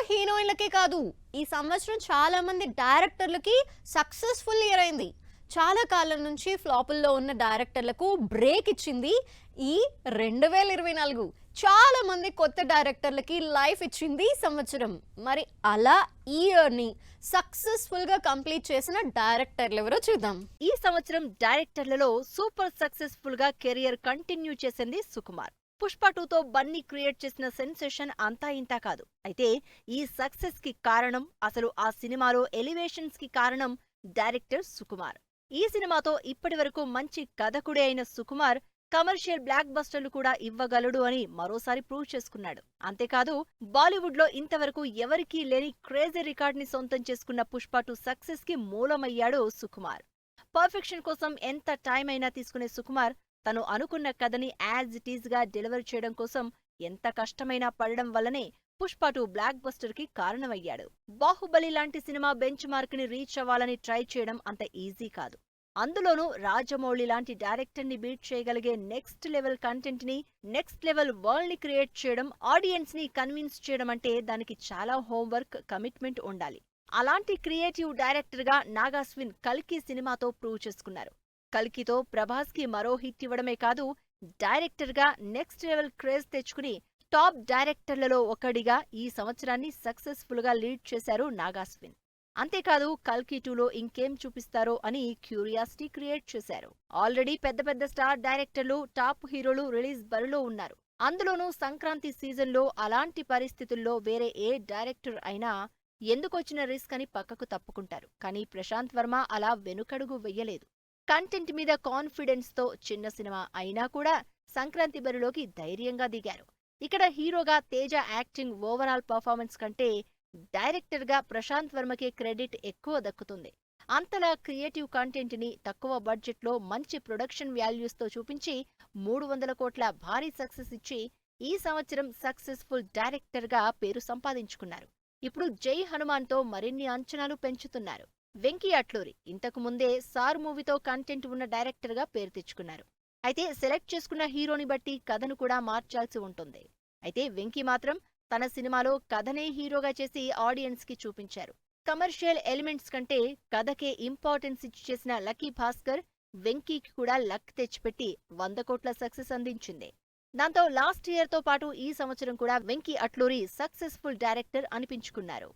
హీరోయిన్లకే కాదు, ఈ సంవత్సరం చాలా మంది డైరెక్టర్లకి సక్సెస్ఫుల్ ఇయర్ అయింది. చాలా కాలం నుంచి ఫ్లాపుల్లో ఉన్న డైరెక్టర్లకు బ్రేక్ ఇచ్చింది ఈ 2024. చాలా మంది కొత్త డైరెక్టర్లకి లైఫ్ ఇచ్చింది ఈ సంవత్సరం. మరి అలా ఈ ఇయర్ని సక్సెస్ఫుల్గా కంప్లీట్ చేసిన డైరెక్టర్లు ఎవరో చూద్దాం. ఈ సంవత్సరం డైరెక్టర్లలో సూపర్ సక్సెస్ఫుల్ గా కెరియర్ కంటిన్యూ చేసింది సుకుమార్. పుష్ప 2తో బన్నీ క్రియేట్ చేసిన సెన్సేషన్ అంతా ఇంతా కాదు. అయితే ఈ సక్సెస్ కి కారణం, అసలు ఆ సినిమాలో ఎలివేషన్స్ కి కారణం డైరెక్టర్ సుకుమార్. ఈ సినిమాతో ఇప్పటివరకు మంచి కథకుడే అయిన సుకుమార్ కమర్షియల్ బ్లాక్ బస్టర్లు కూడా ఇవ్వగలడు అని మరోసారి ప్రూవ్ చేసుకున్నాడు. అంతేకాదు, బాలీవుడ్ లో ఇంతవరకు ఎవరికీ లేని క్రేజీ రికార్డ్ ని సొంతం చేసుకున్న పుష్ప 2 సక్సెస్ కి మూలమయ్యాడు సుకుమార్. పర్ఫెక్షన్ కోసం ఎంత టైం అయినా తీసుకునే సుకుమార్ తను అనుకున్న కథని యాజ్ ఇట్ ఈజ్ గా డెలివర్ చేయడం కోసం ఎంత కష్టమైనా పడడం వల్లనే పుష్ప 2 బ్లాక్ బస్టర్ కి కారణమయ్యాడు. బాహుబలి లాంటి సినిమా బెంచ్ మార్క్ ని రీచ్ అవ్వాలని ట్రై చేయడం అంత ఈజీ కాదు. అందులోనూ రాజమౌళి లాంటి డైరెక్టర్ ని బీట్ చేయగలిగే నెక్స్ట్ లెవెల్ కంటెంట్ ని, నెక్స్ట్ లెవెల్ వరల్డ్ ని క్రియేట్ చేయడం, ఆడియన్స్ ని కన్విన్స్ చేయడం అంటే దానికి చాలా హోంవర్క్, కమిట్మెంట్ ఉండాలి. అలాంటి క్రియేటివ్ డైరెక్టర్ గా నాగాస్విన్ కల్కి సినిమాతో ప్రూవ్ చేసుకున్నారు. కల్కితో ప్రభాస్ కి మరో హిట్ ఇవ్వడమే కాదు, డైరెక్టర్ గా నెక్స్ట్ లెవెల్ క్రేజ్ తెచ్చుకుని టాప్ డైరెక్టర్లలో ఒకడిగా ఈ సంవత్సరాన్ని సక్సెస్ఫుల్ గా లీడ్ చేశారు నాగాస్విన్. అంతేకాదు, కల్కి 2లో ఇంకేం చూపిస్తారో అని క్యూరియాసిటీ క్రియేట్ చేశారు. ఆల్రెడీ పెద్ద పెద్ద స్టార్ డైరెక్టర్లు, టాప్ హీరోలు రిలీజ్ బరిలో ఉన్నారు. అందులోనూ సంక్రాంతి సీజన్లో అలాంటి పరిస్థితుల్లో వేరే ఏ డైరెక్టర్ అయినా ఎందుకొచ్చిన రిస్క్ అని పక్కకు తప్పుకుంటారు. కానీ ప్రశాంత్ వర్మ అలా వెనుకడుగు వెయ్యలేదు. కంటెంట్ మీద కాన్ఫిడెన్స్ తో చిన్న సినిమా అయినా కూడా సంక్రాంతి బరిలోకి ధైర్యంగా దిగారు. ఇక్కడ హీరోగా తేజ యాక్టింగ్, ఓవరాల్ పర్ఫార్మెన్స్ కంటే డైరెక్టర్ గా ప్రశాంత్ వర్మకే క్రెడిట్ ఎక్కువ దక్కుతుంది. అంతలా క్రియేటివ్ కంటెంట్ ని తక్కువ బడ్జెట్ లో మంచి ప్రొడక్షన్ వాల్యూస్ తో చూపించి 300 కోట్ల భారీ సక్సెస్ ఇచ్చి ఈ సంవత్సరం సక్సెస్ఫుల్ డైరెక్టర్ గా పేరు సంపాదించుకున్నారు. ఇప్పుడు జై హనుమాన్ తో మరిన్ని అంచనాలు పెంచుతున్నారు. వెంకీ అట్లూరి ఇంతకు ముందే సార్ మూవీతో కంటెంట్ ఉన్న డైరెక్టర్ గా పేరు తెచ్చుకున్నారు. అయితే సెలెక్ట్ చేసుకున్న హీరోని బట్టి కథను కూడా మార్చాల్సి ఉంటుంది. అయితే వెంకీ మాత్రం తన సినిమాలో కథనే హీరోగా చేసి ఆడియన్స్ కి చూపించారు. కమర్షియల్ ఎలిమెంట్స్ కంటే కథకే ఇంపార్టెన్స్ ఇచ్చి చేసిన లక్కీ భాస్కర్ వెంకీకి కూడా లక్ తెచ్చిపెట్టి 100 కోట్ల సక్సెస్ అందించింది. దాంతో లాస్ట్ ఇయర్ తో పాటు ఈ సంవత్సరం కూడా వెంకీ అట్లూరి సక్సెస్ఫుల్ డైరెక్టర్ అనిపించుకున్నారు.